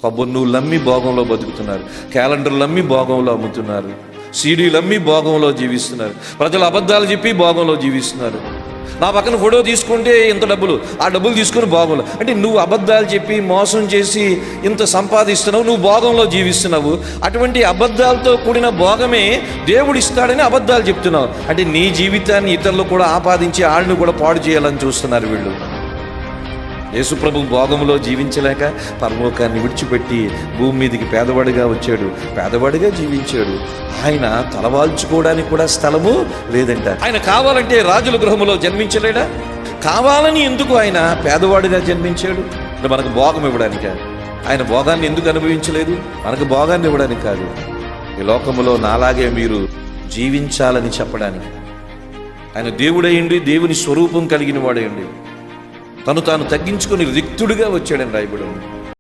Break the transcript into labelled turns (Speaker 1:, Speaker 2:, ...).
Speaker 1: కొబ్బరినూళ్ళు అమ్మి భోగంలో బతుకుతున్నారు, క్యాలెండర్లు అమ్మి భోగంలో అమ్ముతున్నారు, సీడీలు అమ్మి భోగంలో జీవిస్తున్నారు, ప్రజలు అబద్ధాలు చెప్పి భోగంలో జీవిస్తున్నారు. నా పక్కన ఫోటో తీసుకుంటే ఇంత డబ్బులు, ఆ డబ్బులు తీసుకుని భోగంలో. అంటే నువ్వు అబద్ధాలు చెప్పి మోసం చేసి ఇంత సంపాదిస్తున్నావు, నువ్వు భోగంలో జీవిస్తున్నావు. అటువంటి అబద్ధాలతో కూడిన భోగమే దేవుడు ఇస్తాడని అబద్ధాలు చెప్తున్నావు. అంటే నీ జీవితాన్ని ఇతరులు కూడా ఆపాదించి వాళ్ళని కూడా పాడు చేయాలని చూస్తున్నారు వీళ్ళు. యేసుప్రభు భోగంలో జీవించలేక పరలోకాన్ని విడిచిపెట్టి భూమి మీదకి పేదవాడిగా వచ్చాడు, పేదవాడిగా జీవించాడు. ఆయన తలవాల్చుకోవడానికి కూడా స్థలము లేదంట. ఆయన కావాలంటే రాజుల గృహములో జన్మించలేడా? కావాలని ఎందుకు ఆయన పేదవాడిగా జన్మించాడు? మనకు భోగం ఇవ్వడానిక? ఆయన భోగాన్ని ఎందుకు అనుభవించలేదు? మనకు భోగాన్ని ఇవ్వడానికి కాదు, ఈ లోకములో నాలాగే మీరు జీవించాలని చెప్పడానికి. ఆయన దేవుడయ్యండి, దేవుని స్వరూపం కలిగిన వాడేయండి, తను తాను తగ్గించుకొని రిక్తుడిగా వచ్చాడని రాయబడి ఉంది.